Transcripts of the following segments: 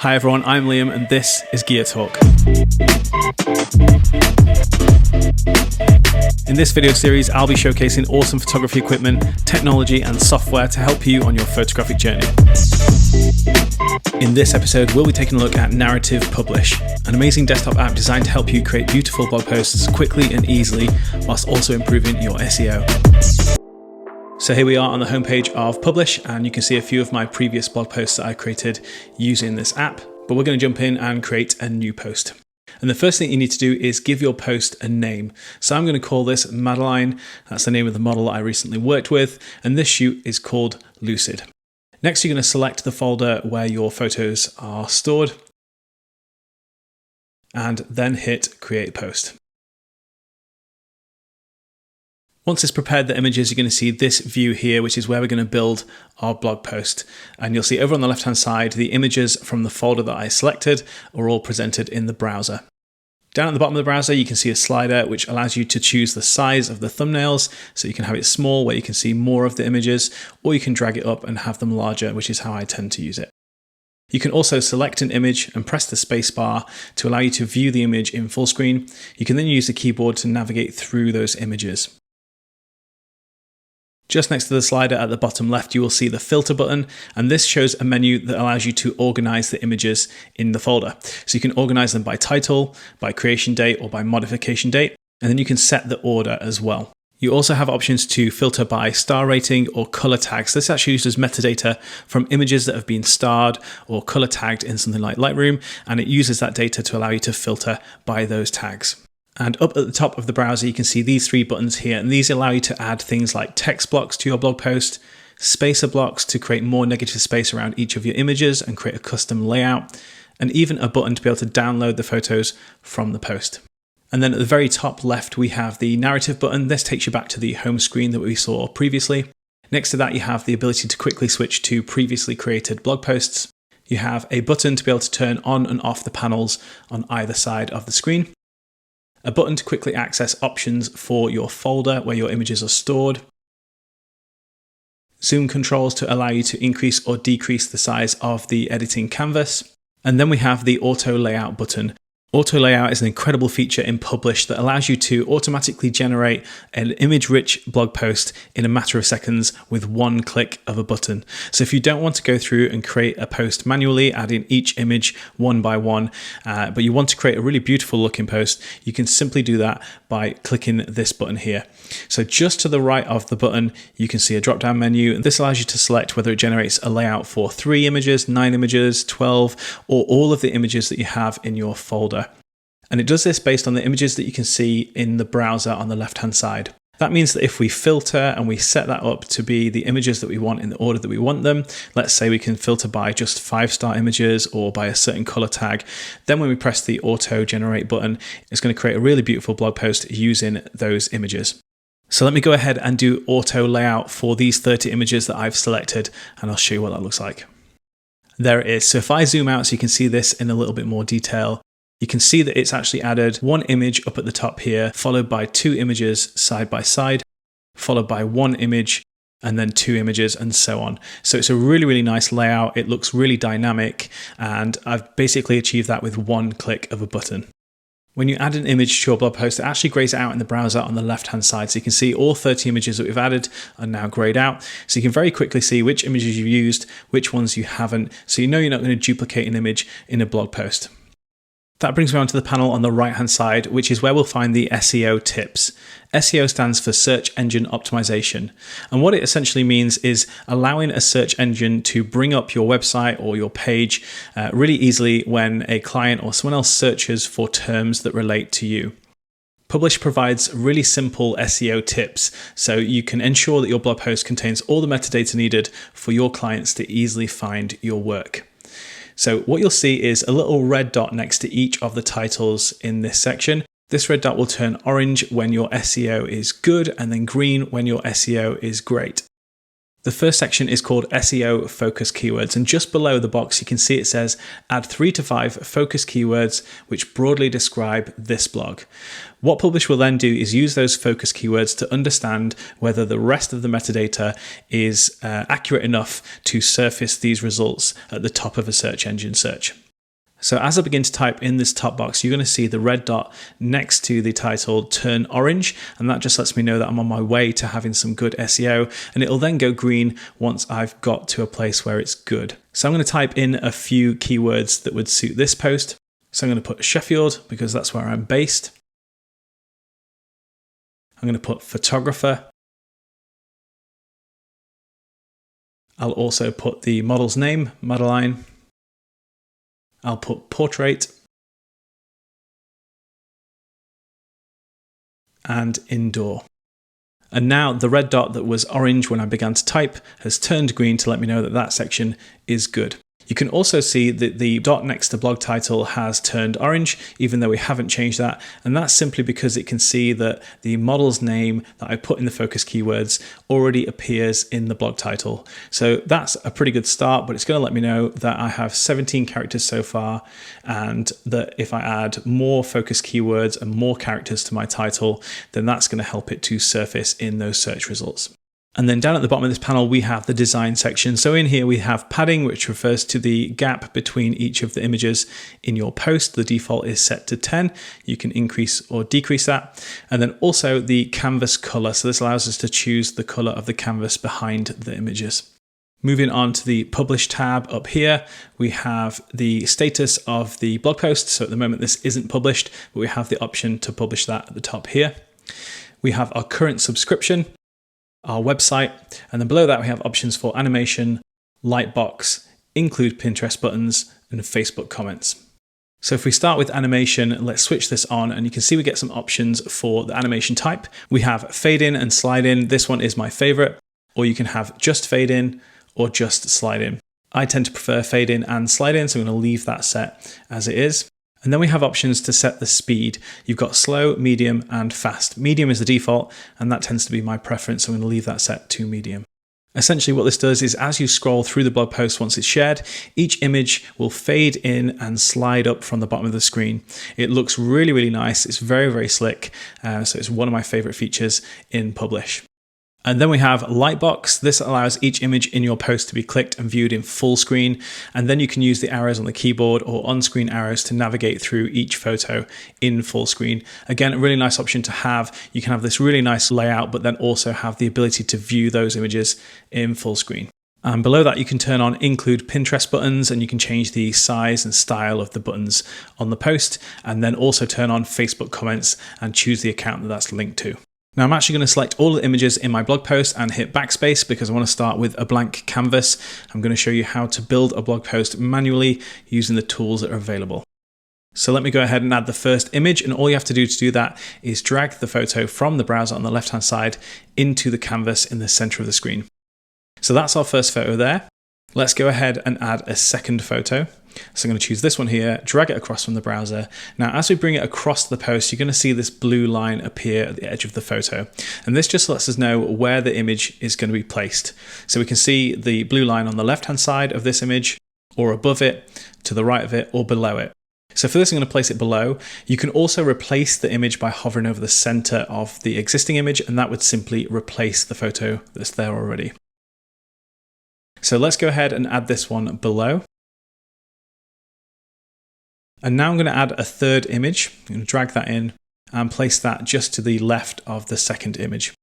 Hi everyone, I'm Liam and this is Gear Talk. In this video series, I'll be showcasing awesome photography equipment, technology and software to help you on your photographic journey. In this episode, we'll be taking a look at Narrative Publish, an amazing desktop app designed to help you create beautiful blog posts quickly and easily, whilst also improving your SEO. So here we are on the homepage of Publish, and you can see a few of my previous blog posts that I created using this app, but we're going to jump in and create a new post. And the first thing you need to do is give your post a name. So I'm going to call this Madeline. That's the name of the model I recently worked with, and this shoot is called Lucid. Next, you're going to select the folder where your photos are stored, and then hit Create Post. Once it's prepared the images, you're going to see this view here, which is where we're going to build our blog post. And you'll see over on the left-hand side, the images from the folder that I selected are all presented in the browser. Down at the bottom of the browser, you can see a slider which allows you to choose the size of the thumbnails. So you can have it small where you can see more of the images, or you can drag it up and have them larger, which is how I tend to use it. You can also select an image and press the space bar to allow you to view the image in full screen. You can then use the keyboard to navigate through those images. Just next to the slider at the bottom left, you will see the filter button, and this shows a menu that allows you to organize the images in the folder. So you can organize them by title, by creation date, or by modification date, and then you can set the order as well. You also have options to filter by star rating or color tags. This actually uses metadata from images that have been starred or color tagged in something like Lightroom, and it uses that data to allow you to filter by those tags. And up at the top of the browser, you can see these three buttons here, and these allow you to add things like text blocks to your blog post, spacer blocks to create more negative space around each of your images and create a custom layout, and even a button to be able to download the photos from the post. And then at the very top left, we have the narrative button. This takes you back to the home screen that we saw previously. Next to that, you have the ability to quickly switch to previously created blog posts. You have a button to be able to turn on and off the panels on either side of the screen. A button to quickly access options for your folder where your images are stored. Zoom controls to allow you to increase or decrease the size of the editing canvas. And then we have the auto layout button. Auto layout is an incredible feature in Publish that allows you to automatically generate an image-rich blog post in a matter of seconds with one click of a button. So if you don't want to go through and create a post manually, adding each image one by one, but you want to create a really beautiful looking post, you can simply do that by clicking this button here. So just to the right of the button, you can see a drop-down menu, and this allows you to select whether it generates a layout for 3 images, 9 images, 12, or all of the images that you have in your folder. And it does this based on the images that you can see in the browser on the left-hand side. That means that if we filter and we set that up to be the images that we want in the order that we want them, let's say we can filter by just 5-star images or by a certain color tag, then when we press the auto generate button, it's going to create a really beautiful blog post using those images. So let me go ahead and do auto layout for these 30 images that I've selected, and I'll show you what that looks like. There it is. So if I zoom out so you can see this in a little bit more detail, you can see that it's actually added one image up at the top here, followed by 2 images side by side, followed by 1 image, and then 2 images, and so on. So it's a really, really nice layout. It looks really dynamic, and I've basically achieved that with one click of a button. When you add an image to your blog post, it actually grays out in the browser on the left-hand side. So you can see all 30 images that we've added are now grayed out. So you can very quickly see which images you've used, which ones you haven't. So you know you're not going to duplicate an image in a blog post. That brings me on to the panel on the right-hand side, which is where we'll find the SEO tips. SEO stands for Search Engine Optimization. And what it essentially means is allowing a search engine to bring up your website or your page really easily when a client or someone else searches for terms that relate to you. Publish provides really simple SEO tips, so you can ensure that your blog post contains all the metadata needed for your clients to easily find your work. So what you'll see is a little red dot next to each of the titles in this section. This red dot will turn orange when your SEO is good, and then green when your SEO is great. The first section is called Seo Focus Keywords, and just below the box you can see it says add 3 to 5 focus keywords which broadly describe this blog. What Publish will then do is use those focus keywords to understand whether the rest of the metadata is accurate enough to surface these results at the top of a search engine search. So as I begin to type in this top box, you're going to see the red dot next to the title turn orange, and that just lets me know that I'm on my way to having some good SEO, and it'll then go green once I've got to a place where it's good. So I'm going to type in a few keywords that would suit this post. So I'm going to put Sheffield because that's where I'm based. I'm going to put photographer. I'll also put the model's name, Madeline. I'll put portrait and indoor. And now the red dot that was orange when I began to type has turned green to let me know that that section is good. You can also see that the dot next to blog title has turned orange, even though we haven't changed that. And that's simply because it can see that the model's name that I put in the focus keywords already appears in the blog title. So that's a pretty good start, but it's going to let me know that I have 17 characters so far, and that if I add more focus keywords and more characters to my title, then that's going to help it to surface in those search results. And then down at the bottom of this panel, we have the design section. So in here we have padding, which refers to the gap between each of the images in your post. The default is set to 10. You can increase or decrease that. And then also the canvas color. So this allows us to choose the color of the canvas behind the images. Moving on to the Publish tab up here, we have the status of the blog post. So at the moment this isn't published, but we have the option to publish that at the top here. We have our current subscription, our website, and then below that we have options for animation, lightbox, include Pinterest buttons, and Facebook comments. So if we start with animation, let's switch this on, and you can see we get some options for the animation type. We have fade in and slide in. This one is my favorite, or you can have just fade in or just slide in. I tend to prefer fade in and slide in, so I'm going to leave that set as it is. And then we have options to set the speed. You've got slow, medium, and fast. Medium is the default, and that tends to be my preference, so I'm going to leave that set to medium. Essentially what this does is as you scroll through the blog post once it's shared, each image will fade in and slide up from the bottom of the screen. It looks really, really nice. It's very, very slick. So it's one of my favorite features in Publish. And then we have Lightbox. This allows each image in your post to be clicked and viewed in full screen. And then you can use the arrows on the keyboard or on-screen arrows to navigate through each photo in full screen. Again, a really nice option to have. You can have this really nice layout, but then also have the ability to view those images in full screen. And below that, you can turn on include Pinterest buttons, and you can change the size and style of the buttons on the post, and then also turn on Facebook comments and choose the account that that's linked to. Now I'm actually going to select all the images in my blog post and hit backspace because I want to start with a blank canvas. I'm going to show you how to build a blog post manually using the tools that are available. So let me go ahead and add the first image, and all you have to do to do that is drag the photo from the browser on the left hand side into the canvas in the center of the screen. So that's our first photo there. Let's go ahead and add a second photo. So I'm going to choose this one here, drag it across from the browser. Now, as we bring it across the post, you're going to see this blue line appear at the edge of the photo. And this just lets us know where the image is going to be placed. So we can see the blue line on the left-hand side of this image, or above it, to the right of it, or below it. So for this, I'm going to place it below. You can also replace the image by hovering over the center of the existing image, and that would simply replace the photo that's there already. So let's go ahead and add this one below. And now I'm going to add a third image. I'm going to drag that in and place that just to the left of the second image.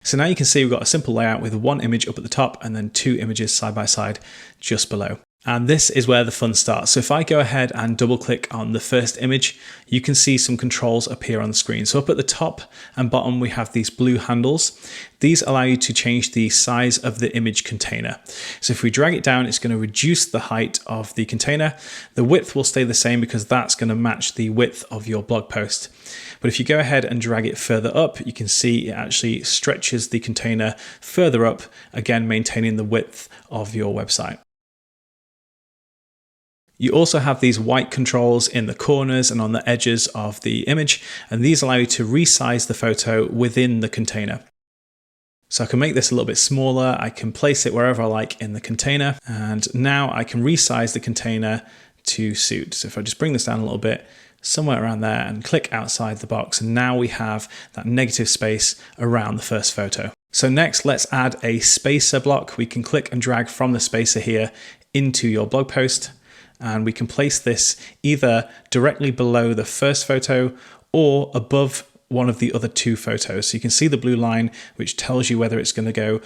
So now you can see we've got a simple layout with one image up at the top and then two images side by side just below. And this is where the fun starts. So if I go ahead and double click on the first image, you can see some controls appear on the screen. So up at the top and bottom, we have these blue handles. These allow you to change the size of the image container. So if we drag it down, it's going to reduce the height of the container. The width will stay the same because that's going to match the width of your blog post. But if you go ahead and drag it further up, you can see it actually stretches the container further up, again, maintaining the width of your website. You also have these white controls in the corners and on the edges of the image, and these allow you to resize the photo within the container. So I can make this a little bit smaller, I can place it wherever I like in the container, and now I can resize the container to suit. So if I just bring this down a little bit, somewhere around there, and click outside the box, and now we have that negative space around the first photo. So next, let's add a spacer block. We can click and drag from the spacer here into your blog post. and we can place this either directly below the first photo or above one of the other two photos. So you can see the blue line, which tells you whether it's going to go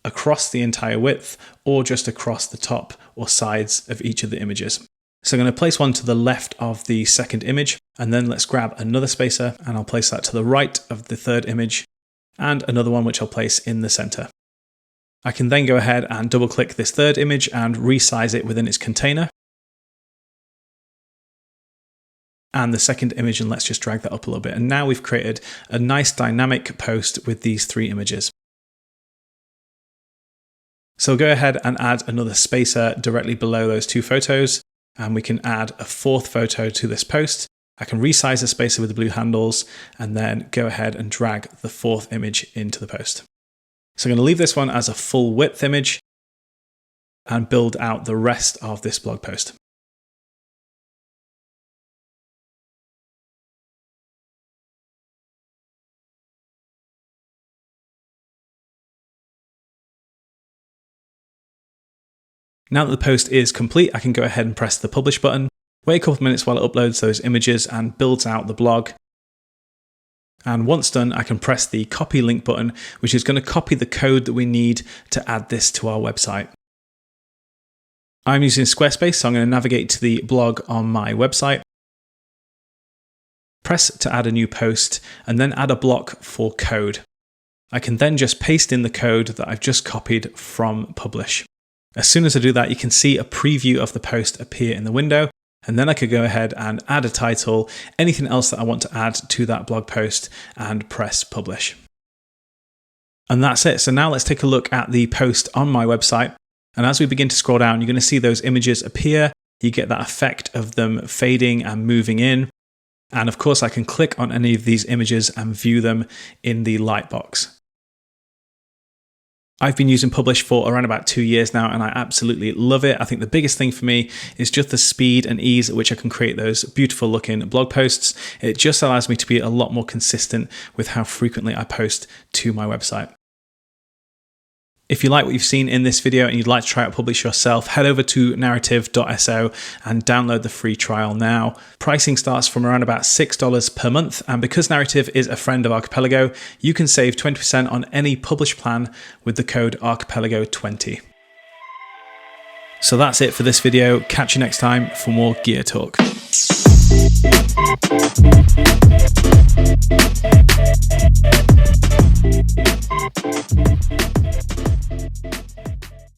across the entire width or just across the top or sides of each of the images. So I'm going to place one to the left of the second image, and then let's grab another spacer and I'll place that to the right of the third image, and another one which I'll place in the center. I can then go ahead and double click this third image and resize it within its container. And the second image, and let's just drag that up a little bit. And now we've created a nice dynamic post with these three images. So go ahead and add another spacer directly below those two photos, and we can add a fourth photo to this post. I can resize the spacer with the blue handles and then go ahead and drag the fourth image into the post. So I'm going to leave this one as a full width image and build out the rest of this blog post. Now that the post is complete, I can go ahead and press the publish button, wait a couple of minutes while it uploads those images and builds out the blog. And once done, I can press the copy link button, which is going to copy the code that we need to add this to our website. I'm using Squarespace, so I'm going to navigate to the blog on my website, press to add a new post, and then add a block for code. I can then just paste in the code that I've just copied from Publish. As soon as I do that, you can see a preview of the post appear in the window. And then I could go ahead and add a title, anything else that I want to add to that blog post, and press publish. And that's it. So now let's take a look at the post on my website. And as we begin to scroll down, you're going to see those images appear. You get that effect of them fading and moving in. And of course, I can click on any of these images and view them in the lightbox. I've been using Publish for around about 2 years now, and I absolutely love it. I think the biggest thing for me is just the speed and ease at which I can create those beautiful looking blog posts. It just allows me to be a lot more consistent with how frequently I post to my website. If you like what you've seen in this video and you'd like to try out Publish yourself, head over to narrative.so and download the free trial now. Pricing starts from around about $6 per month, and because Narrative is a friend of Archipelago, you can save 20% on any Publish plan with the code Archipelago20. So that's it for this video. Catch you next time for more gear talk.